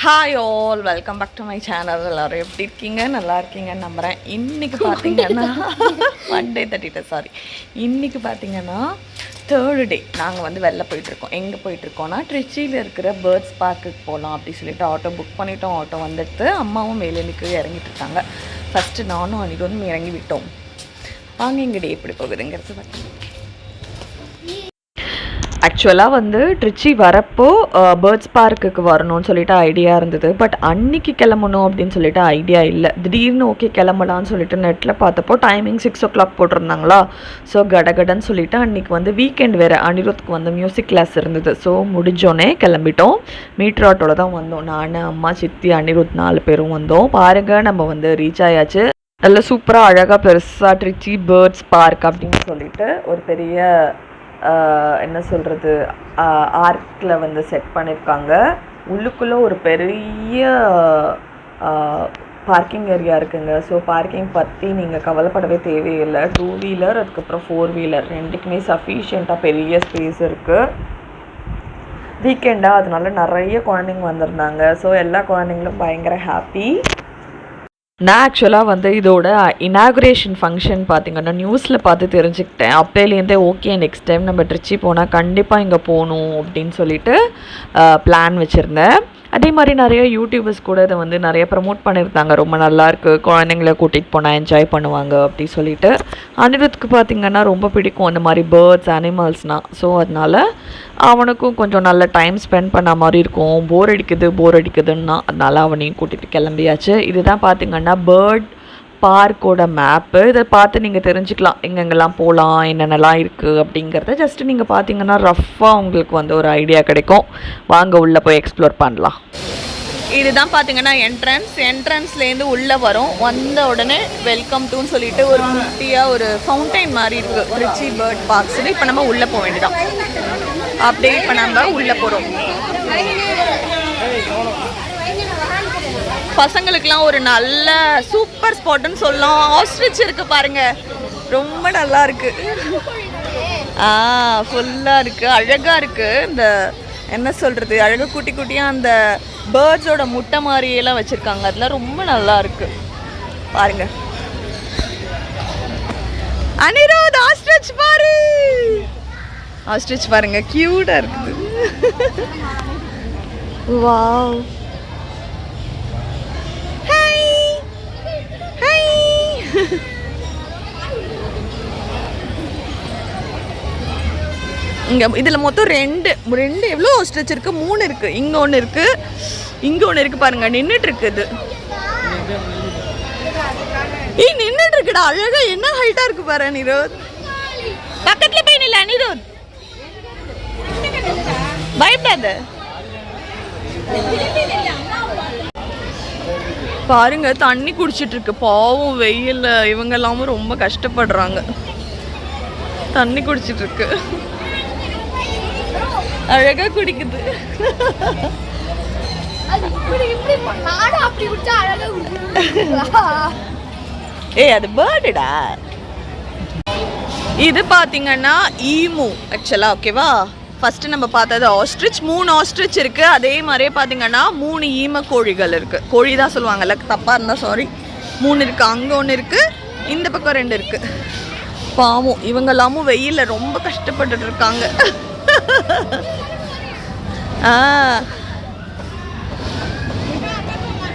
Hi all, welcome back to my channel. எல்லோரும் எப்படி இருக்கீங்க? நல்லா இருக்கீங்கன்னு நம்புகிறேன். இன்றைக்கி பார்த்தீங்கன்னா மண்டே சாரி இன்றைக்கி பார்த்தீங்கன்னா தேர்டு டே நாங்கள் வந்து வெளில போயிட்டுருக்கோம். எங்கே போயிட்டுருக்கோன்னா ட்ரிச்சியில் இருக்கிற பேர்ட்ஸ் பார்க்குக்கு போகலாம் அப்படி சொல்லிட்டு ஆட்டோ புக் பண்ணிட்டோம். ஆட்டோ வந்துட்டு அம்மாவும் வேலைக்கு இறங்கிட்டு இருக்காங்க. ஃபஸ்ட்டு நானும் அன்றைக்கி இறங்கி விட்டோம். வாங்க எங்கள் டே எப்படி போகுதுங்கிறது பார்த்து. ஆக்சுவலாக வந்து ட்ரிச்சி வரப்போ பேர்ட்ஸ் பார்க்குக்கு வரணும்னு சொல்லிட்டு ஐடியா இருந்தது. பட் அன்னைக்கு கிளம்பணும் அப்படின்னு சொல்லிட்டு ஐடியா இல்லை. திடீர்னு ஓகே கிளம்பலான்னு சொல்லிட்டு நெட்டில் பார்த்தப்போ டைமிங் 6 o'clock போட்டிருந்தாங்களா. ஸோ கடகடன்னு சொல்லிட்டு அன்றைக்கி வந்து வீக்கெண்ட் வேறு அனிருத்துக்கு வந்து மியூசிக் கிளாஸ் இருந்தது. ஸோ முடிஞ்சோடனே கிளம்பிட்டோம். மீட்டர் ஆட்டோவில் தான் வந்தோம். நான், அம்மா, சித்தி, அனிருத் 4 பேரும் வந்தோம். பாருங்கள், நம்ம வந்து ரீச் ஆயாச்சு. நல்ல சூப்பராக அழகாக பெருசாக ட்ரிச்சி பேர்ட்ஸ் பார்க் அப்படின்னு சொல்லிட்டு ஒரு பெரிய என்ன சொல்கிறது ஆர்க்கில் வந்து செட் பண்ணியிருக்காங்க. உள்ளுக்குள்ளே ஒரு பெரிய பார்க்கிங் ஏரியா இருக்குங்க. ஸோ பார்க்கிங் பற்றி நீங்கள் கவலைப்படவே தேவையில்லை. 2 வீலர் அதுக்கப்புறம் 4 வீலர் ரெண்டுக்குமே சஃபிஷியண்ட்டாக பெரிய ஸ்பேஸ் இருக்குது. வீக்கெண்டாக அதனால நிறைய குழந்தைங்க வந்திருந்தாங்க. ஸோ எல்லா குழந்தைங்களும் பயங்கர ஹாப்பி. நான் ஆக்சுவலாக வந்து இதோட இனாகுரேஷன் ஃபங்க்ஷன் பார்த்திங்கன்னா நியூஸில் பார்த்து தெரிஞ்சுக்கிட்டேன். அப்போலேருந்தே ஓகே நெக்ஸ்ட் டைம் நம்ம ட்ரிச்சி போனால் கண்டிப்பாக இங்கே போகணும் அப்படின்னு சொல்லிட்டு பிளான் வச்சுருந்தேன். அதே மாதிரி நிறைய யூடியூபர்ஸ் கூட இதை வந்து நிறைய ப்ரமோட் பண்ணியிருந்தாங்க. ரொம்ப நல்லாயிருக்கு, குழந்தைங்கள கூட்டிகிட்டு போனால் என்ஜாய் பண்ணுவாங்க அப்படி சொல்லிட்டு. அனிருத்துக்கு பார்த்திங்கன்னா ரொம்ப பிடிக்கும் அந்த மாதிரி பேர்ட்ஸ் அனிமல்ஸ்னால். ஸோ அதனால் அவனுக்கும் கொஞ்சம் நல்ல டைம் ஸ்பெண்ட் பண்ண மாதிரி இருக்கும். போர் அடிக்குதுன்னா அதனால் அவனையும் கூட்டிகிட்டு கிளம்பியாச்சு. இதுதான் பார்த்திங்கன்னா பேர்ட் பார்க்கோட மேப்பு. இதை பார்த்து நீங்கள் தெரிஞ்சுக்கலாம் எங்கெங்கெல்லாம் போகலாம், என்னென்னலாம் இருக்குது அப்படிங்கிறத ஜஸ்ட்டு நீங்கள் பார்த்தீங்கன்னா ரஃப்பாக உங்களுக்கு வந்து ஒரு ஐடியா கிடைக்கும். வாங்க உள்ளே போய் எக்ஸ்ப்ளோர் பண்ணலாம். இதுதான் பார்த்தீங்கன்னா என்ட்ரன்ஸ்லேருந்து உள்ளே வரும். வந்த உடனே வெல்கம் டூன்னு சொல்லிட்டு ஒரு குட்டியாக ஒரு ஃபவுண்டைன் மாதிரி இருக்குது ட்ரிச்சி பேர்ட் பார்க்ஸில். இப்போ நம்ம உள்ளே போக வேண்டியதான். அப்படியே இப்போ நம்ம உள்ளே போகிறோம். பசங்களுக்கெல்லாம் ஒரு நல்ல சூப்பர் ஸ்பாட்டுன்னு சொல்லலாம். ஆஸ்ட்ரிச் இருக்குது பாருங்கள், ரொம்ப நல்லா இருக்குது. ஃபுல்லாக இருக்குது, அழகாக இருக்குது. இந்த என்ன சொல்கிறது அழகாக குட்டி குட்டியாக அந்த பேர்ட்ஸோட முட்டை மாதிரியெல்லாம் வச்சுருக்காங்க. அதெல்லாம் ரொம்ப நல்லா இருக்குது பாருங்கள். அனிருத் ஆஸ்ட்ரிச் பாரு, ஆஸ்ட்ரிச் பாருங்க க்யூட்டாக இருக்குது. வாவ், இங்கே இதில் மொத்தம் ரெண்டு எவ்வளோ ஸ்ட்ரெச் இருக்குது? 3 இருக்குது. இங்கே ஒன்று இருக்குது பாருங்க, நின்றுட்டு இருக்குது. நின்றுட்டு இருக்குடா, அழகா என்ன ஹைட்டாக இருக்கு பாரு. அனிருத் பக்கத்துல போய் நில்ல. அனிருத் பயப்படாத. பாருங்க தண்ணி குடிச்சிட்டு இருக்கு. பாவம் வெயில்ல இவங்க எல்லாமும் ரொம்ப கஷ்டப்படுறாங்க. தண்ணி குடிச்சிட்டு இருக்கு, அழகா குடிக்குது. அது பேர்டுடா. இது பாத்தீங்கன்னா ஈமு ஆக்சுவலா. ஓகேவா, ஃபஸ்ட்டு நம்ம பார்த்தது ஆஸ்ட்ரிச். 3 ஆஸ்ட்ரிச் இருக்குது. அதே மாதிரியே பார்த்தீங்கன்னா 3 ஈம கோழிகள் இருக்குது. கோழி தான் சொல்லுவாங்கல்ல, தப்பாக இருந்தால் சாரி. 3 இருக்குது. அங்கே ஒன்று இருக்குது, இந்த பக்கம் 2 இருக்குது. பாவம் இவங்கெல்லாமும் வெயிலில் ரொம்ப கஷ்டப்பட்டுட்டு இருக்காங்க.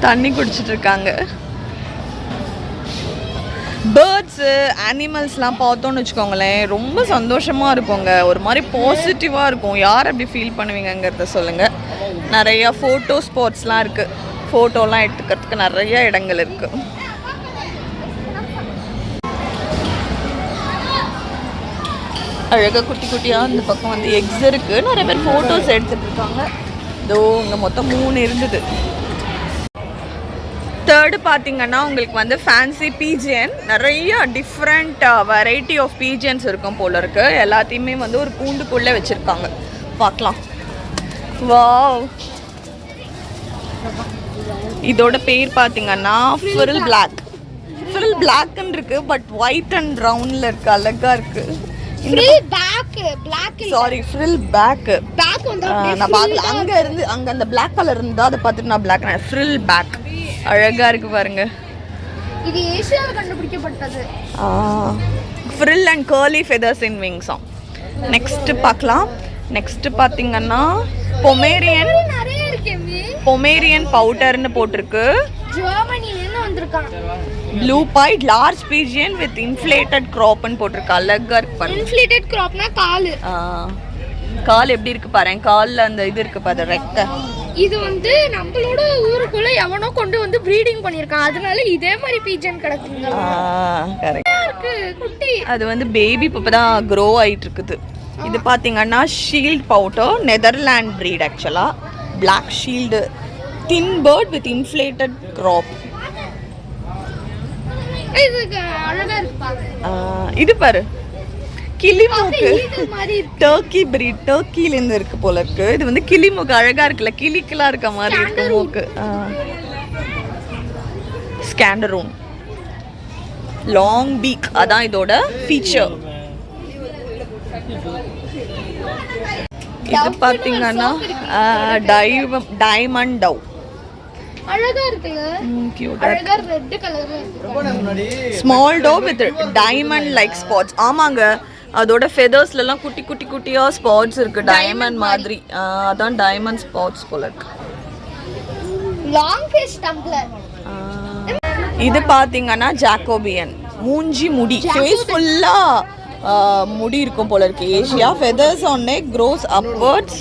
தண்ணி குடிச்சிட்டு இருக்காங்க. பேர்ட்ஸு அனிமல்ஸ்லாம் பார்த்தோன்னு வச்சுக்கோங்களேன், ரொம்ப சந்தோஷமாக இருக்குங்க. ஒரு மாதிரி பாசிட்டிவாக இருக்கும். யார் அப்படி ஃபீல் பண்ணுவீங்கங்கிறத சொல்லுங்கள். நிறையா ஃபோட்டோ ஸ்பாட்ஸ்லாம் இருக்குது. ஃபோட்டோலாம் எடுத்துக்கிறதுக்கு நிறைய இடங்கள் இருக்குது. அழகாக குட்டி குட்டியாக இந்த பக்கம் வந்து எக்ஸ் இருக்குது. நிறைய பேர் ஃபோட்டோஸ் எடுத்துகிட்டு இருக்காங்க. இதோ இங்கே மொத்தம் 3 இருந்தது. தேர்டு பார்த்தீங்கன்னா உங்களுக்கு வந்து ஃபேன்சி பீஜியன். நிறைய டிஃப்ரெண்ட் வெரைட்டி ஆஃப் பீஜியன்ஸ் இருக்கும் போல இருக்கு. எல்லாத்தையுமே வந்து ஒரு கூண்டுக்குள்ளே வச்சுருக்காங்க. பார்க்கலாம். வாவ், இதோட பேர் பார்த்தீங்கன்னா ஃபிரில் பிளாக்ன்னு இருக்குது. பட் ஒயிட் அண்ட் ப்ரௌனில் இருக்குது. அழகாக இருக்குது. Frill back black sorry frill back வந்து நான் பார்க்கல. அங்க இருந்து அங்க அந்த Black கலர் இருந்தா அதை பார்த்துட்டு நான் Black ஃப்ரில் பேக் அழகா இருக்கு பாருங்க. இது ஏசியால கண்டுபிடிக்கப்பட்டது. Frill and curly feathers in wings. Next பார்க்கலாம். நெக்ஸ்ட் பாத்தீங்கன்னா பொமேரியன் நிறைய இருக்கு. பொமேரியன் பவுடர்னு போட்டிருக்கு. ஜெர்மனில இருந்து வந்திருக்கான். Blue pied large pigeon with inflated கிராப்னு போட்டிருக்கு. அழகா இருக்கு பாருங்க. இன்ஃப்ளேட்டட் கிராப்னா கால் எப்படி இருக்கு பாருங்க. கால்ல அந்த இது இருக்கு பாரு ரெக்க. இது வந்து நம்மளோட ஊருக்குள்ள எவனோ கொண்டு வந்து ப்ரீடிங் பண்ணிருக்கான். அதனால இதே மாதிரி பீஜன் கிடக்குங்க. கரெக்ட் இருக்கு குட்டி. அது வந்து பேபி இப்பதான் க்ரோ ஆயிட்டு இருக்குது. இது பாத்தீங்கன்னா ஷீல்ட் பவுடர் நெதர்லாண்ட் breed ஆக்சுவலா. Black shield thin bird with inflated crop. இது அழகா இருக்கு பாரு. இது பாரு கிளிமூக்கு டர்க்கி breed. டர்க்கில இருந்து இருக்கு போல இருக்கு. இது வந்து கிளிமூக்கு அழகா இருக்குல்ல. கிளிக்கெல்லாம் இருக்க மாதிரி இருக்கு மூக்கு. ஸ்கேண்டரூன் லாங் பீக் அதான் இதோட ஃபீச்சர். இது பாத்தீங்கன்னா டைமண்ட் டவ். அழகா இருக்குங்க. கியூட். அழகா ரெட் கலர்ல இருக்கு. Small dove with diamond like spots. ஆமாங்க அதோட ஃபெதர்ஸ்ல எல்லாம் குட்டி குட்டி குட்டியா ஸ்பாட்ஸ் இருக்கு டைமண்ட் மாதிரி. அதான் டைமண்ட் ஸ்பாட்ஸ் போல இருக்கு. Long face tumbler. இது பாத்தீங்கன்னா ஜாக்கோபியன் மூஞ்சி முடி. ஃபேஸ் ஃபுல்லா முடி இருக்கும் போல இருக்கு. Asia feathers on neck grows upwards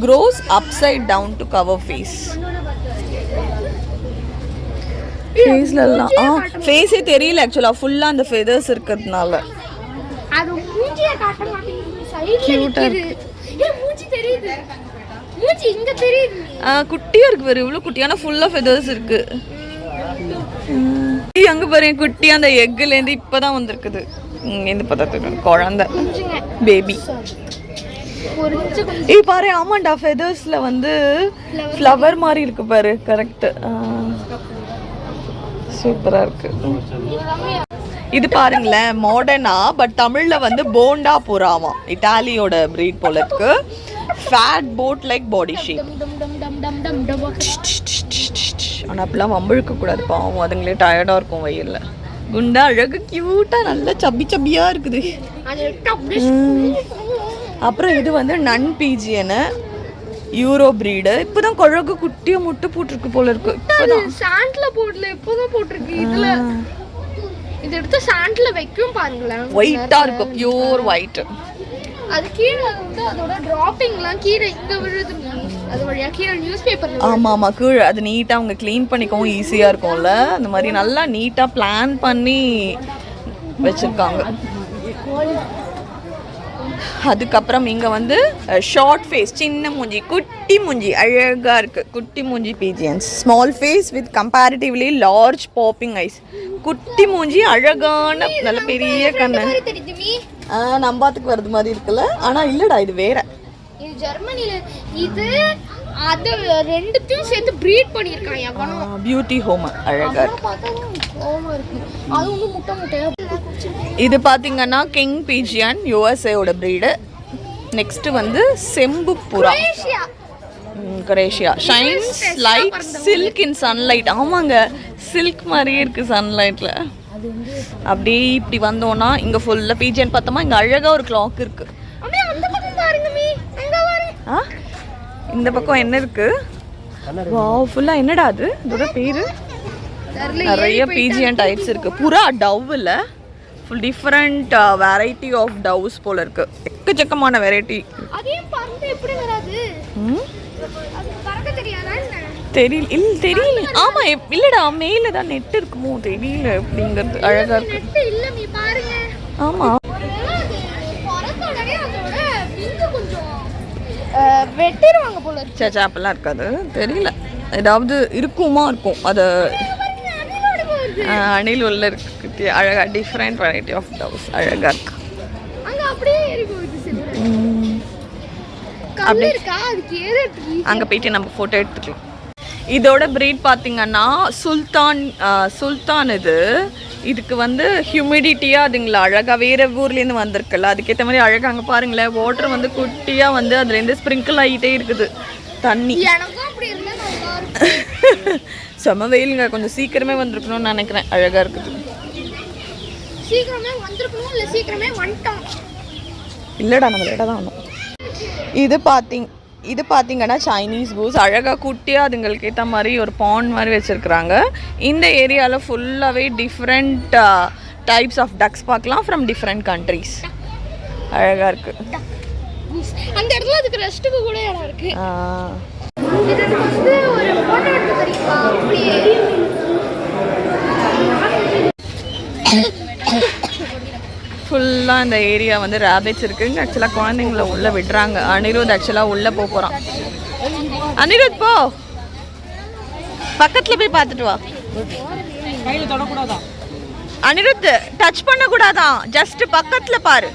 grows upside down to cover face. ஃபேஸ்ல எல்லாம் ஃபேஸே தெரியல ஆக்சுவலா ஃபுல்லா அந்த ஃபெதர்ஸ் இருக்கிறதுனால. அது மூஞ்சிய காட்ட மாட்டேங்குது. சைடுல இருக்கு. மூஞ்சி தெரியுது. மூஞ்சி இங்க தெரியுது. குட்டியா இருக்கு பாரு. இவ்வளவு குட்டியான ஃபுல்லா ஃபெதர்ஸ் இருக்கு. அங்க பாரு குட்டி அந்த எக்ல இருந்து இப்பதான் வந்திருக்குது. இந்த பதத்துக்கு குழந்தை பேபி. பாரு ஆமாண்டா ஃபெதர்ஸ்ல வந்து ஃப்ளவர் மாதிரி இருக்கு பாரு. கரெக்ட். சூப்பரா இருக்கு. இது பாருங்களேன் மாடர்னா பட் தமிழ்ல வந்து போண்டா புறாமா. இட்டாலியோட breed போல இருக்கு. Fat boat like body shape. ஆனா அப்பெல்லாம் வம்பிழுக்க கூடாது பாவம். அதுங்களே டயர்டா இருக்கும் வெயில்ல. குண்டா அழகு கியூட்டா நல்ல சப்பி சப்பியா இருக்குது. அப்புறம் இது வந்து நன் பீஜியன் யூரோ பிரீடு. இப்பதான் குழகு குட்டியா முட்டை போட்டிருக்கு போல இருக்கு. இப்பதான் சாண்ட்ல போடல இப்பதான் போட்டிருக்கு. இதுல இது எடுத்து சாண்ட்ல வைக்கும் பாருங்களேன். ஒயிட்டா இருக்கு பியூர் ஒயிட். அது கீழ வந்து அதோட டிராப்பிங்லாம் கீழ இங்க விழுது. அது வழியா கீழ நியூஸ் பேப்பர்ல. ஆமா ஆமா கீழ அது நீட்டா அவங்க க்ளீன் பண்ணிக்கவும் ஈஸியா இருக்கும்ல. அந்த மாதிரி நல்லா நீட்டா பிளான் பண்ணி வச்சிருக்காங்க. அதுக்கப்புறம் இங்க வந்து ஷார்ட் ஃபேஸ் சின்ன மூஞ்சி குட்டி மூஞ்சி அழகா இருக்கு. குட்டி மூஞ்சி pigeons. Small face with comparatively large popping eyes. குட்டி மூஞ்சி அழகான நல்ல பெரிய கண்ணு. நம்பாத்துக்கு வரது மாதிரி இருக்குல்ல. ஆனா இல்லடா இது வேற. இது ஜெர்மனில. இது அது ரெண்டுத்தையும் சேர்த்து ப்ரீட் பண்ணிருக்கான் எவனோ. பியூட்டி ஹோம் அழகா இருக்கு. அது வந்து முட்டை முட்டையா. இது பாத்தீங்கன்னா கிங் பீஜியன் USA ஓட பிரீடு. நெக்ஸ்ட் வந்து செம்பு புறா. குரேஷியா ஷைன்ஸ் லைட் சில்க் இன் சன்லைட். ஆமாங்க சில்க் மாதிரியே இருக்கு சன்லைட்ல. அப்படியே இப்படி வந்தோம்னா இங்க ஃபுல்லா பீஜியன் பார்த்தோமா. இங்க அழகா ஒரு கிளாக் இருக்கு. இந்த பக்கம் என்ன இருக்கு? வாவ் ஃபுல்லா என்னடா அது? இதோட பேரு நிறைய பீஜியன் டைப்ஸ் இருக்கு. புறா டவ் இல்ல full different variety of doves போல இருக்கு. எக்கச்சக்கமான வெரைட்டி. அதே பறந்து எப்படி வராது? அது பறக்க தெரியாதா என்ன? தெரியல. ஆமா இல்லடா மேல தான் நெட் இருக்குமோ தெரியல அப்படிங்கிறது. அழகா இருக்கு. நெட் இல்ல நீ பாருங்க. ஆமா பறக்கடவே அதோட பிங்கு கொஞ்சம் வெட்டிடுவாங்க போல இருக்கு. சேச்சா அப்பெல்லாம் இருக்காது தெரியல. ஏதாவது இருக்குமா இருக்கும். அது அணில் உள்ள இருக்கு. அழகா டிஃப்ரெண்ட் வெரைட்டி ஆஃப் டவ்ஸ் அழகா இருக்கு. அங்க அப்படியே ஏறி போகுது சில. கல்லு இருக்கா அதுக்கு ஏறிட்டு அங்க போயிட்டு நம்ம போட்டோ எடுத்துக்கலாம். இதோட பிரீட் பாத்தீங்கன்னா சுல்தான். இது இதுக்கு வந்து ஹியூமிடிட்டியாக அதுங்களா அழகாக வேறு ஊர்லேருந்து வந்திருக்குல்ல, அதுக்கேற்ற மாதிரி அழகாக அங்கே பாருங்களேன். வாட்டர் வந்து குட்டியாக வந்து அதுலேருந்து ஸ்ப்ரிங்கிள் ஆகிட்டே இருக்குது தண்ணி. செம வெயிலுங்க, கொஞ்சம் சீக்கிரமே வந்திருக்கணும்னு நினைக்கிறேன். அழகாக இருக்குது. சீக்கிரமே வந்திருக்கணும் இல்லை சீக்கிரமே வந்துட்டோம். இல்லைடா, நம்ம லேட்டாக தான் வந்தோம். இது பார்த்தீங்கன்னா சைனீஸ் கூஸ். அழகாக குட்டியாக அதுங்களுக்கு ஏற்ற மாதிரி ஒரு பாண்ட் மாதிரி வச்சுருக்குறாங்க. இந்த ஏரியாவில் ஃபுல்லாகவே டிஃப்ரெண்ட் டைப்ஸ் ஆஃப் டக்ஸ் பார்க்கலாம் ஃப்ரம் டிஃப்ரெண்ட் கண்ட்ரீஸ். அழகாக இருக்குது. அந்த இடத்துல அதுக்கு ரெஸ்ட்டுக்கு கூட இடம் இருக்குது. இது வந்து ஒரு ஃபோட்டோ எடுத்து தெரியுமா? ஃபுல்லாக இந்த ஏரியா வந்து ரேபிட்ஸ் இருக்குங்க. ஆக்சுவலாக குழந்தைங்கள உள்ளே விடுறாங்க. அனிருத் ஆக்சுவலாக உள்ளே போகிறான். அனிருத் போ, பக்கத்தில் போய் பார்த்துட்டு வா. அனிருத் டச் பண்ணக்கூடாதான், ஜஸ்ட் பக்கத்தில் பாரு.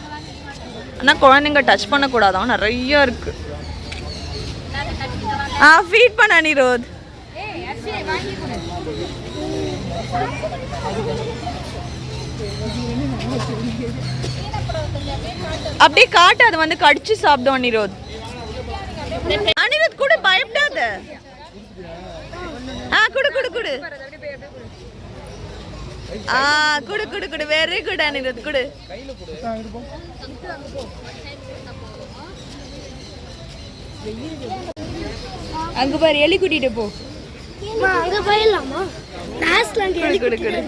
ஆனால் குழந்தைங்க டச் பண்ணக்கூடாதான், நிறைய இருக்கு. ஃபீட் பண்ண அனிருத். அப்படியே காட்டு, அது வந்து கடிச்சு சாப்பிடும். அனிருத் கூட பயப்படாத. குடு குடு குடு. குடு குடு குடு. வெரி குட் அனிருத், குடு. அங்க பாரு, எலி கூட்டிட்டு போ. அங்க போயிடலாமா? குடு குடு.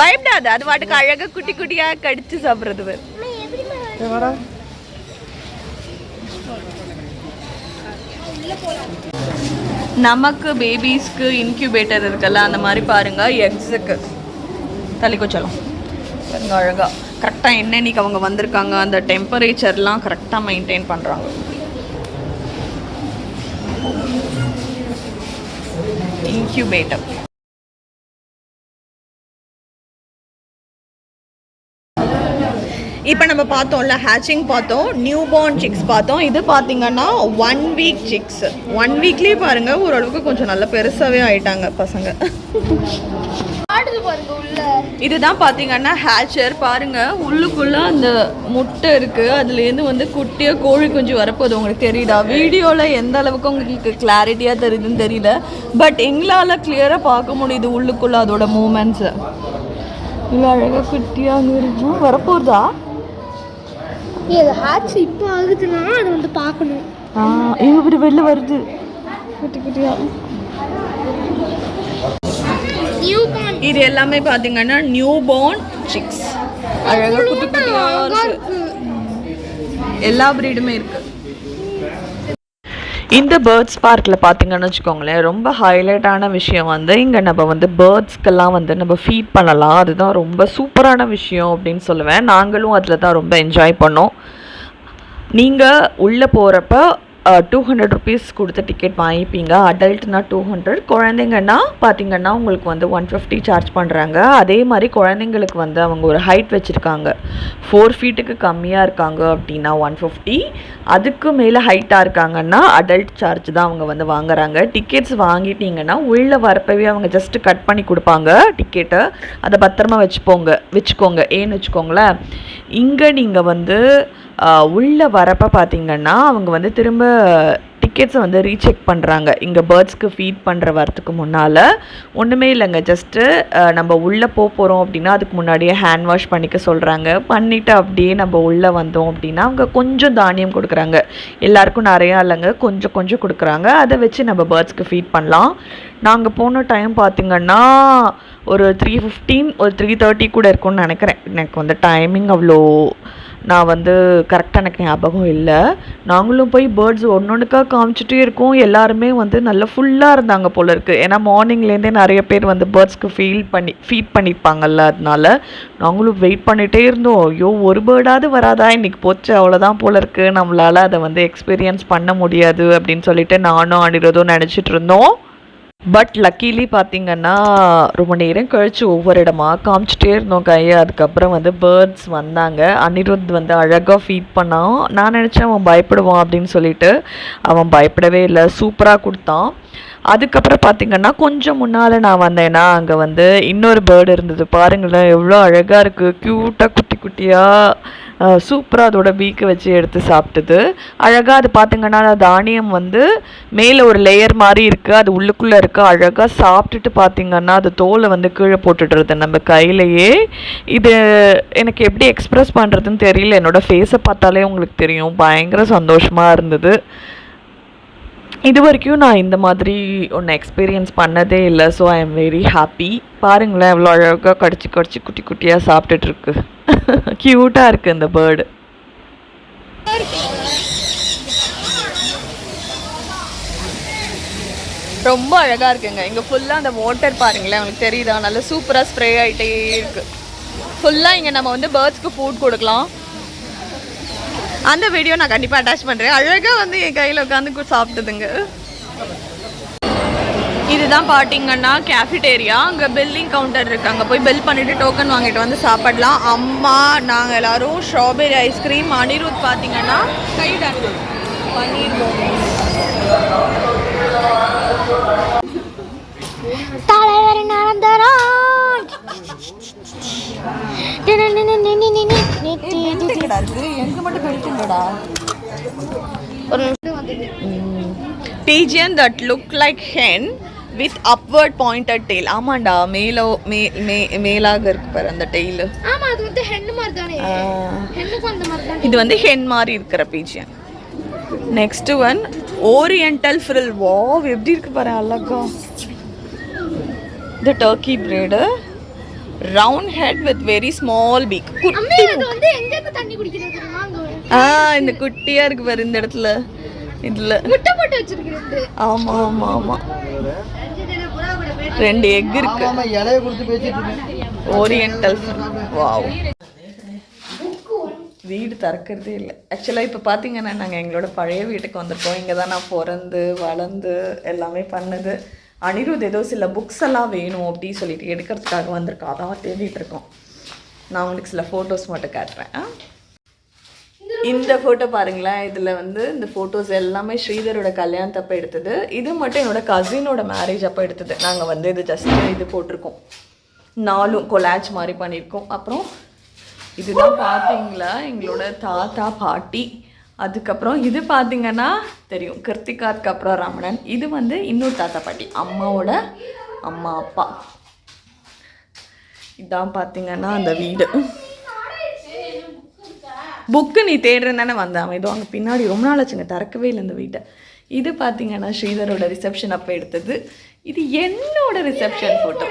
பயப்படாத, அது வாட்டுக்கு அழகா குட்டி குட்டியா கடிச்சு சாப்பிடுறது. நமக்கு பேபிஸ்க்கு இன்க்யூபேட்டர் இருக்குல்ல, அந்த மாதிரி பாருங்க. எக்ஸுக்கு தள்ளிக்கொச்சலாம் பாருங்க. அழகா கரெக்டாக என்னன்னைக்கு அவங்க வந்திருக்காங்க அந்த டெம்பரேச்சர்லாம் கரெக்டாக மெயின்டைன் பண்ணுறாங்க. இன்க்யூபேட்டர். இப்போ நம்ம பார்த்தோம்ல, ஹேச்சிங் பார்த்தோம், நியூ பார்ன் சிக்ஸ் பார்த்தோம். இது பார்த்தீங்கன்னா 1 வீக் சிக்ஸ். 1 வீக்லேயே பாருங்கள் ஓரளவுக்கு கொஞ்சம் நல்லா பெருசாகவே ஆயிட்டாங்க பசங்க. இதுதான் பார்த்தீங்கன்னா ஹேச்சர். பாருங்கள், உள்ளுக்குள்ளே அந்த முட்டை இருக்குது, அதுலேருந்து வந்து குட்டியாக கோழி குஞ்சு வரப்போகுது. உங்களுக்கு தெரியுதா? வீடியோவில் எந்த அளவுக்கு உங்களுக்கு கிளாரிட்டியாக தெரியுதுன்னு தெரியல, பட் எங்களால் கிளியராக பார்க்க முடியுது உள்ளுக்குள்ளே அதோட மூமெண்ட்ஸு. இல்லை அழகாக குட்டியாக இருக்கும். வரப்போகுதா? இது ஹேட்ச் இப்போ ஆகுதுன்னா அது வந்து பார்க்கணும். இப்படி வெளில வருது குட்டி குட்டியா. இது எல்லாமே பார்த்தீங்கன்னா நியூ பார்ன் சிக்ஸ். அழகாக குட்டி குட்டியாக இருக்கு. எல்லா ப்ரீடுமே இருக்கு. இந்த பேர்ட்ஸ் பார்க்கில் பார்த்தீங்கன்னு வச்சுக்கோங்களேன், ரொம்ப ஹைலைட்டான விஷயம் வந்து இங்கே நம்ம வந்து பேர்ட்ஸ்க்கெல்லாம் வந்து நம்ம ஃபீட் பண்ணலாம். அதுதான் ரொம்ப சூப்பரான விஷயம் அப்படின்னு சொல்லுவேன். நாங்களும் அதில் தான் ரொம்ப என்ஜாய் பண்ணோம். நீங்கள் உள்ளே போகிறப்ப 200 ருபீஸ் கொடுத்து டிக்கெட் வாங்கிப்பீங்க. அடல்ட்னா 200, குழந்தைங்கன்னா பார்த்தீங்கன்னா உங்களுக்கு வந்து 150 சார்ஜ் பண்ணுறாங்க. அதே மாதிரி குழந்தைங்களுக்கு வந்து அவங்க ஒரு ஹைட் வச்சுருக்காங்க. 4 ஃபீட்டுக்கு கம்மியாக இருக்காங்க அப்படின்னா 150, அதுக்கு மேலே ஹைட்டாக இருக்காங்கன்னா அடல்ட் சார்ஜ் தான் அவங்க வந்து வாங்குறாங்க. டிக்கெட்ஸ் வாங்கிட்டீங்கன்னா உள்ளே வரப்பவே அவங்க ஜஸ்ட்டு கட் பண்ணி கொடுப்பாங்க டிக்கெட்டை. அதை பத்திரமா வச்சுக்கோங்க. ஏன்னு வச்சுக்கோங்களேன், இங்கே நீங்கள் வந்து உள்ளே வரப்போ பார்த்தீங்கன்னா அவங்க வந்து திரும்ப டிக்கெட்ஸை வந்து ரீசெக் பண்ணுறாங்க. இங்கே பேர்ட்ஸ்க்கு ஃபீட் பண்ணுற வரத்துக்கு முன்னால் ஒன்றுமே இல்லைங்க, ஜஸ்ட்டு நம்ம உள்ளே போகிறோம் அப்படின்னா அதுக்கு முன்னாடியே ஹேண்ட் வாஷ் பண்ணிக்க சொல்கிறாங்க. பண்ணிவிட்டு அப்படியே நம்ம உள்ளே வந்தோம் அப்படின்னா அவங்க கொஞ்சம் தானியம் கொடுக்குறாங்க. எல்லாருக்கும் நிறையா இல்லைங்க, கொஞ்சம் கொஞ்சம் கொடுக்குறாங்க. அதை வச்சு நம்ம பேர்ட்ஸ்க்கு ஃபீட் பண்ணலாம். நாங்கள் போன டைம் பார்த்திங்கன்னா ஒரு 3:15 ஒரு 3:30 கூட இருக்கும்னு நினைக்கிறேன். எனக்கு வந்து டைமிங் அவ்வளோ நான் வந்து கரெக்டாக எனக்கு ஞாபகம் இல்லை. நாங்களும் போய் பேர்ட்ஸ் ஒன்றொன்றுக்காக காமிச்சிட்டே இருக்கோம். எல்லாருமே வந்து நல்லா ஃபுல்லாக இருந்தாங்க போல இருக்குது. ஏன்னா மார்னிங்லேருந்தே நிறைய பேர் வந்து பேர்ட்ஸ்க்கு ஃபீட் பண்ணியிருப்பாங்கல்ல, அதனால நாங்களும் வெயிட் பண்ணிகிட்டே இருந்தோம். ஐயோ, ஒரு பேர்டாவது வராதா, இன்றைக்கி போச்சு அவ்வளோதான் போல இருக்குது, நம்மளால் அதை வந்து எக்ஸ்பீரியன்ஸ் பண்ண முடியாது அப்படின்னு சொல்லிட்டு நானும் அனிருதும் நினச்சிட்டு இருந்தோம். பட் லக்கீலி பார்த்திங்கன்னா ரொம்ப நேரம் கழித்து ஒவ்வொரு இடமா காமிச்சிட்டே இருந்தோம் கையை. அதுக்கப்புறம் வந்து பேர்ட்ஸ் வந்தாங்க. அனிருத் வந்து அழகாக ஃபீட் பண்ணான். நான் நினச்சேன் அவன் பயப்படுவான் அப்படின்னு சொல்லிட்டு. அவன் பயப்படவே இல்லை, சூப்பராக கொடுத்தான். அதுக்கப்புறம் பார்த்திங்கன்னா கொஞ்சம் முன்னால் நான் வந்தேன்னா அங்கே வந்து இன்னொரு பேர்டு இருந்தது. பாருங்களேன் எவ்வளோ அழகாக இருக்குது, க்யூட்டாக குட்டி குட்டியாக சூப்பராக அதோட பீக்கை வச்சு எடுத்து சாப்பிட்டுது. அழகாக அது பார்த்திங்கன்னா தானியம் வந்து மேலே ஒரு லேயர் மாதிரி இருக்குது, அது உள்ளுக்குள்ளே இருக்குது. அழகாக சாப்பிட்டுட்டு பார்த்திங்கன்னா அது தோலை வந்து கீழே போட்டுடுறது நம்ம கையிலையே. இது எனக்கு எப்படி எக்ஸ்ப்ரெஸ் பண்ணுறதுன்னு தெரியல, என்னோடய ஃபேஸை பார்த்தாலே உங்களுக்கு தெரியும். பயங்கர சந்தோஷமாக இருந்தது. இது வரைக்கும் நான் இந்த மாதிரி ஒன்று எக்ஸ்பீரியன்ஸ் பண்ணதே இல்லை. So I am very happy. பாருங்களேன் எவ்வளோ அழகாக கடிச்சு கடிச்சு குட்டி குட்டியாக சாப்பிட்டுட்ருக்கு. க்யூட்டாக இருக்குது இந்த பேர்டு. ரொம்ப அழகாக இருக்குங்க. இங்கே ஃபுல்லாக அந்த வாட்டர் பாருங்களேன், உங்களுக்கு தெரியுதா, நல்லா சூப்பராக ஸ்ப்ரே ஆகிட்டே இருக்குது. ஃபுல்லாக இங்கே நம்ம வந்து பேர்ட்ஸ்க்கு ஃபுட் கொடுக்கலாம். அந்த வீடியோ நான் கண்டிப்பாக அட்டாச் பண்ணுறேன். அழகாக வந்து என் கையில் உட்காந்து சாப்பிட்டுதுங்க. இதுதான் பார்த்தீங்கன்னா கேஃபிடேரியா. அங்கே பில்லிங் கவுண்டர் இருக்குது, அங்கே போய் பில் பண்ணிவிட்டு டோக்கன் வாங்கிட்டு வந்து சாப்பிடலாம். அம்மா நாங்கள் எல்லோரும் ஸ்ட்ராபெரி ஐஸ்கிரீம், அனிருத் பார்த்தீங்கன்னா பன்னீர் தலைவர் நடந்தரான். எங்க மட்டும் கழிச்சுங்கடா ஒரு pigeon that look like hen with upward pointed tail. ஆமாண்டா, மேலாக இருக்கு பாரு அந்த டெயில். ஆமா, அது வந்து ஹென் மாதிரி தானே. ஹென்னுக்கு அந்த மாதிரி தான். இது வந்து ஹென் மாதிரி இருக்கிற pigeon. Next one oriental frill. Wow, எப்படி இருக்கு பாரு அழகா. The turkey breeder, round head with very small beak. அம்மே இது வந்து எங்க இருந்து தண்ணி குடிக்கிறது தெரியுமா? இந்த குட்டியா இருக்கு பாரு இந்த இடத்துல. இதுல முட்டை போட்டு வச்சிருக்கிறது. ஆமா ஆமா ஆமா, 2 எக் இருக்கு. ஆமா, இலைய கொடுத்து பேசிட்டு இருக்கேன். ஓரியண்டல். வாவ், வீடு திறக்கிறதே இல்லை. ஆக்சுவலாக இப்போ பார்த்தீங்கன்னா நாங்கள் எங்களோட பழைய வீட்டுக்கு வந்திருக்கோம். இங்கே தான் நான் பிறந்து வளர்ந்து எல்லாமே பண்ணது. அனிருத் ஏதோ சில புக்ஸ் எல்லாம் வேணும் அப்படின்னு சொல்லிட்டு எடுக்கிறதுக்காக வந்திருக்கோம். அதான் தேடிட்டு இருக்கோம். நான் உங்களுக்கு சில ஃபோட்டோஸ் மட்டும் காட்டுறேன். இந்த ஃபோட்டோ பாருங்களேன். இதில் வந்து இந்த ஃபோட்டோஸ் எல்லாமே ஸ்ரீதரோட கல்யாணத்தப்போ எடுத்தது. இது மட்டும் என்னோட கசினோட மேரேஜ் அப்போ எடுத்தது. நாங்கள் வந்து இது ஜஸ்ட் இது போட்டிருக்கோம், 4 கொலாஜ் மாதிரி பண்ணியிருக்கோம். அப்புறம் இதுதான் பார்த்தீங்களா எங்களோட தாத்தா பாட்டி. அதுக்கப்புறம் இது பார்த்தீங்கன்னா தெரியும், கிருத்திகாவுக்கு அப்புறம் ரமணன். இது வந்து இன்னொரு தாத்தா பாட்டி, அம்மாவோட அம்மா அப்பா. இதான் பார்த்தீங்கன்னா அந்த வீடு. புக்கு நீ தேடுறேன்னு தானே வந்தேன். இதோ அங்கே பின்னாடி ரொம்ப நாள் ஆச்சுங்க, திறக்கவே இல்லை இந்த வீட்டை. இது பார்த்தீங்கன்னா ஸ்ரீதரோட ரிசப்ஷன் அப்போ எடுத்தது. இது என்னோட ரிசப்ஷன் ஃபோட்டோ.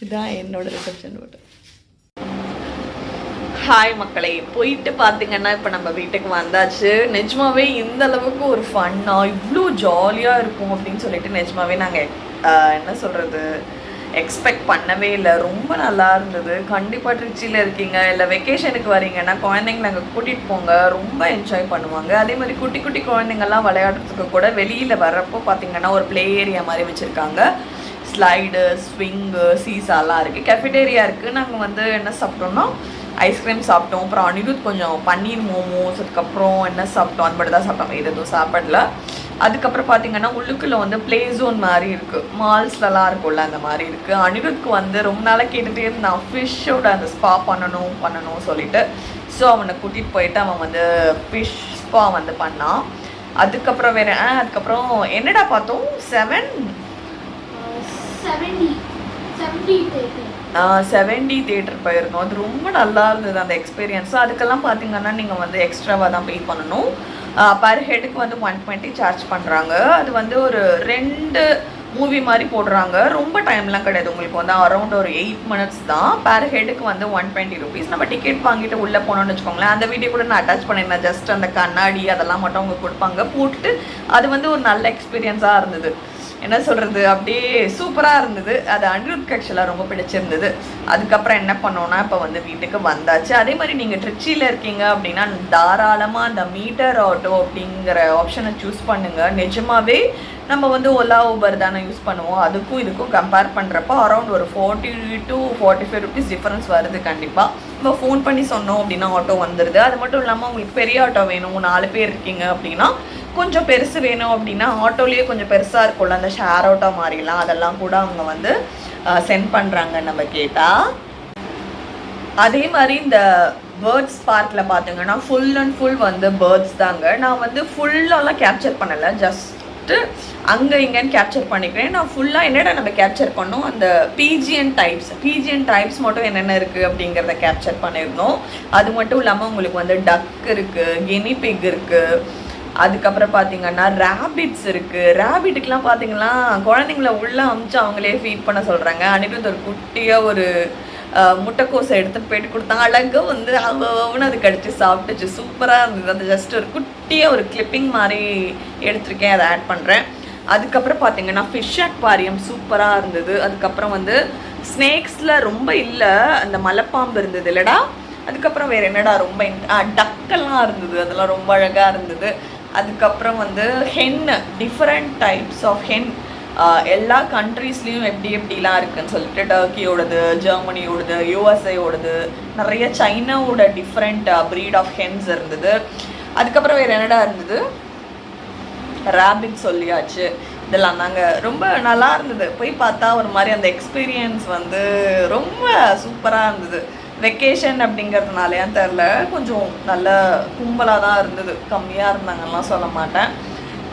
இதுதான் என்னோட ரிசப்ஷன் ஃபோட்டோ. ஹாய் மக்களே, போயிட்டு பார்த்தீங்கன்னா இப்போ நம்ம வீட்டுக்கு வந்தாச்சு. நிஜமாவே இந்த அளவுக்கு ஒரு ஃபன்னாக இவ்வளோ ஜாலியாக இருக்கும் அப்படின்னு சொல்லிட்டு நிஜமாவே நாங்கள் என்ன சொல்கிறது எக்ஸ்பெக்ட் பண்ணவே இல்லை. ரொம்ப நல்லா இருந்தது. கண்டிப்பாக ட்ரிச்சியில் இருக்கீங்க இல்லை வெக்கேஷனுக்கு வரீங்கன்னா குழந்தைங்கள அங்கே கூட்டிகிட்டு போங்க, ரொம்ப என்ஜாய் பண்ணுவாங்க. அதே மாதிரி குட்டி குட்டி குழந்தைங்கள்லாம் விளையாடுறதுக்கு கூட வெளியில் வர்றப்போ பார்த்தீங்கன்னா ஒரு ப்ளே ஏரியா மாதிரி வச்சுருக்காங்க. ஸ்லைடு, ஸ்விங்கு, சீசாலாம் இருக்குது. கெஃபிடேரியா இருக்குது. நாங்கள் வந்து என்ன சாப்பிட்டோம்னா ஐஸ்கிரீம் சாப்பிட்டோம். அப்புறம் அனிருத் கொஞ்சம் பன்னீர் மோமோஸ், அதுக்கப்புறம் என்ன சாப்பிட்டோம், அது மட்டும் தான் சாப்பிட்டோம், இது எதுவும் சாப்பிடல. அதுக்கப்புறம் பார்த்தீங்கன்னா உள்ளுக்குள்ளே வந்து ப்ளே ஜோன் மாதிரி இருக்குது, மால்ஸ்லலாம் இருக்கும்ல அந்த மாதிரி இருக்குது. அனிருத்க்கு வந்து ரொம்ப நாளாக கேட்டுகிட்டே இருந்தான் ஃபிஷ்ஷோட அந்த ஸ்பா பண்ணணும் சொல்லிட்டு. ஸோ அவனை கூட்டிகிட்டு போயிட்டு அவன் வந்து ஃபிஷ் ஸ்பா வந்து பண்ணான். அதுக்கப்புறம் வேறு அதுக்கப்புறம் என்னடா பார்த்தோம், 70 தேட்டர் போயிருந்தோம். அது ரொம்ப நல்லா இருந்தது அந்த எக்ஸ்பீரியன்ஸ். அதுக்கெல்லாம் பார்த்தீங்கன்னா நீங்கள் வந்து எக்ஸ்ட்ராவாக தான் பே பண்ணணும். பர் ஹெட்டுக்கு வந்து 120 சார்ஜ் பண்ணுறாங்க. அது வந்து ஒரு 2 மூவி மாதிரி போடுறாங்க. ரொம்ப டைம்லாம் கிடையாது, உங்களுக்கு வந்து அரௌண்ட் ஒரு 8 minutes தான். பர் ஹெட்டுக்கு வந்து 120 rupees. நம்ம டிக்கெட் வாங்கிட்டு உள்ளே போனோம்னு வச்சுக்கோங்களேன். அந்த வீடியோ கூட நான் அட்டாச் பண்ணியிருந்தேன். ஜஸ்ட் அந்த கண்ணாடி அதெல்லாம் மட்டும் அவங்க கொடுப்பாங்க, போட்டுட்டு அது வந்து ஒரு நல்ல எக்ஸ்பீரியன்ஸாக இருந்தது. என்ன சொல்கிறது, அப்படியே சூப்பராக இருந்தது. அது அனிருத்க்கு ஆக்சுவலாக ரொம்ப பிடிச்சிருந்தது. அதுக்கப்புறம் என்ன பண்ணோன்னா இப்போ வந்து வீட்டுக்கு வந்தாச்சு. அதே மாதிரி நீங்கள் ட்ரிச்சியில் இருக்கீங்க அப்படின்னா தாராளமாக அந்த மீட்டர் ஆட்டோ அப்படிங்கிற ஆப்ஷனை சூஸ் பண்ணுங்கள். நிஜமாகவே நம்ம வந்து ஓலா ஊபர் தானே யூஸ் பண்ணுவோம். அதுக்கும் இதுக்கும் கம்பேர் பண்ணுறப்போ அரௌண்ட் ஒரு 40 to 45 rupees டிஃப்ரென்ஸ் வருது. கண்டிப்பாக நம்ம ஃபோன் பண்ணி சொன்னோம் அப்படின்னா ஆட்டோ வந்துடுது. அது மட்டும் இல்லாமல் உங்களுக்கு பெரிய ஆட்டோ வேணும், 4 பேர் இருக்கீங்க அப்படின்னா கொஞ்சம் பெருசு வேணும் அப்படின்னா ஆட்டோலேயே கொஞ்சம் பெருசாக இருக்கும்ல அந்த ஷேர் அவுட்டாக மாறிலாம், அதெல்லாம் கூட அவங்க வந்து சென்ட் பண்ணுறாங்க நம்ம கேட்டால். அதே மாதிரி இந்த பேர்ட்ஸ் பார்க்கில் பார்த்தீங்கன்னா ஃபுல் அண்ட் ஃபுல் வந்து பேர்ட்ஸ் தாங்க. நான் வந்து ஃபுல்லாலாம் கேப்சர் பண்ணலை, ஜஸ்ட்டு அங்கே இங்கேன்னு கேப்சர் பண்ணிக்கிறேன். நான் ஃபுல்லாக என்னடா நம்ம கேப்சர் பண்ணோம், அந்த பிஜிஎன் டைப்ஸ் மட்டும் என்னென்ன இருக்குது அப்படிங்கிறத கேப்சர் பண்ணியிருந்தோம். அது மட்டும் இல்லாமல் உங்களுக்கு வந்து டக் இருக்குது, கினி பிக் இருக்குது, அதுக்கப்புறம் பார்த்தீங்கன்னா ரேபிட்ஸ் இருக்குது. ரேபிட்டுக்கெலாம் பார்த்தீங்கன்னா குழந்தைங்கள உள்ளே அமுச்சு அவங்களே ஃபீட் பண்ண சொல்கிறாங்க. அன்றைக்கி ஒரு குட்டியாக ஒரு முட்டைக்கோசை எடுத்துகிட்டு போயிட்டு கொடுத்தாங்க. அழகாக வந்து அவனு அது கடிச்சு சாப்பிட்டுச்சு, சூப்பராக இருந்தது. அது ஜஸ்ட் ஒரு குட்டியாக ஒரு கிளிப்பிங் மாதிரி எடுத்திருக்கேன், அதை ஆட் பண்ணுறேன். அதுக்கப்புறம் பார்த்தீங்கன்னா ஃபிஷ் அக்வாரியம் சூப்பராக இருந்தது. அதுக்கப்புறம் வந்து ஸ்னேக்ஸில் ரொம்ப இல்லை, அந்த மலைப்பாம்பு இருந்தது இல்லைடா. அதுக்கப்புறம் வேறு என்னடா ரொம்ப டக்கெல்லாம் இருந்தது, அதெல்லாம் ரொம்ப அழகாக இருந்தது. அதுக்கப்புறம் வந்து hen, different types of hen எல்லா கண்ட்ரீஸ்லேயும் எப்படிலாம் இருக்குதுன்னு சொல்லிட்டு டர்க்கியோடது, ஜெர்மனியோடது, யூஎஸ்ஏயோடது, நிறைய சைனாவோட டிஃப்ரெண்ட் ப்ரீட் ஆஃப் ஹென்ஸ் இருந்தது. அதுக்கப்புறம் வேறு என்னடா இருந்தது, ரேபிட் சொல்லியாச்சு. இதெல்லாம் தாங்க ரொம்ப நல்லா இருந்தது. போய் பார்த்தா ஒரு மாதிரி அந்த எக்ஸ்பீரியன்ஸ் வந்து ரொம்ப சூப்பராக இருந்தது. வெக்கேஷன் அப்படிங்கிறதுனாலையான்னு தெரில, கொஞ்சம் நல்ல கும்பலாக தான் இருந்தது, கம்மியாக இருந்தாங்கலாம் சொல்ல மாட்டேன்.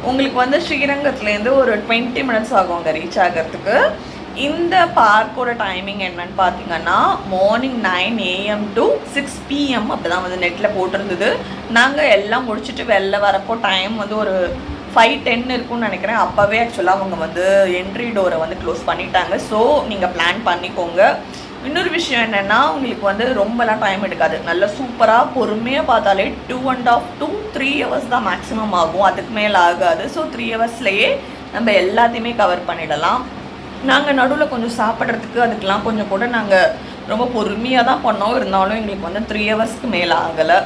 உங்களுக்கு வந்து ஸ்ரீரங்கத்துலேருந்து ஒரு 20 minutes ஆகும் அங்கே ரீச் ஆகிறதுக்கு. இந்த பார்க்கோட டைமிங் என்னன்னு பார்த்தீங்கன்னா மார்னிங் 9 AM to 6 PM அப்படி தான் வந்து நெட்டில் போட்டிருந்தது. நாங்கள் எல்லாம் முடிச்சுட்டு வெளில வரப்போ டைம் வந்து ஒரு 5:10 இருக்கும்னு நினைக்கிறேன். அப்போவே ஆக்சுவலாக அவங்க வந்து என்ட்ரி டோரை வந்து க்ளோஸ் பண்ணிட்டாங்க. ஸோ நீங்கள் பிளான் பண்ணிக்கோங்க. இன்னொரு விஷயம் என்னென்னா உங்களுக்கு வந்து ரொம்பலாம் டைம் எடுக்காது, நல்லா சூப்பராக பொறுமையாக பார்த்தாலே 2.5 to 3 hours தான் மேக்ஸிமம் ஆகும், அதுக்கு மேலே ஆகாது. ஸோ 3 hours-லேயே நம்ம எல்லாத்தையுமே கவர் பண்ணிடலாம். நாங்கள் நடுவில் கொஞ்சம் சாப்பிட்றதுக்கு அதுக்கெலாம் கொஞ்சம் கூட நாங்கள் ரொம்ப பொறுமையாக தான் பண்ணோம், இருந்தாலும் எங்களுக்கு வந்து 3 hours-க்கு மேலே ஆகலை.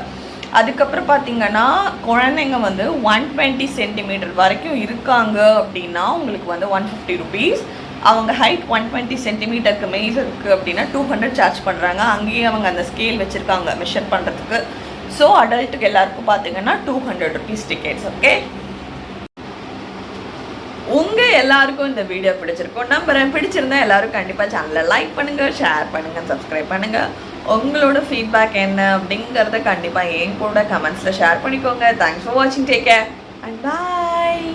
அதுக்கப்புறம் பார்த்திங்கன்னா குழந்தைங்க வந்து 120 centimeter வரைக்கும் இருக்காங்க அப்படின்னா உங்களுக்கு வந்து 150 rupees. அவங்க ஹைட் 120 centimeter-க்கு மேலே இருக்குது அப்படின்னா 200 சார்ஜ் பண்ணுறாங்க. அங்கேயே அவங்க அந்த ஸ்கேல் வச்சுருக்காங்க மெஷர் பண்ணுறதுக்கு. ஸோ அடல்ட்டுக்கு எல்லாருக்கும் பார்த்தீங்கன்னா 200 rupees டிக்கெட்ஸ். ஓகே, உங்கள் எல்லாருக்கும் இந்த வீடியோ பிடிச்சிருக்கும் நம்புறேன். பிடிச்சிருந்தா எல்லோரும் கண்டிப்பாக சேனலை லைக் பண்ணுங்கள், ஷேர் பண்ணுங்கள், சப்ஸ்கிரைப் பண்ணுங்கள். உங்களோட ஃபீட்பேக் என்ன அப்படிங்கிறத கண்டிப்பாக என் கூட கமெண்ட்ஸில் ஷேர் பண்ணிக்கோங்க. தேங்க்ஸ் ஃபார் வாட்சிங், டேக் கேர் அண்ட் பாய்.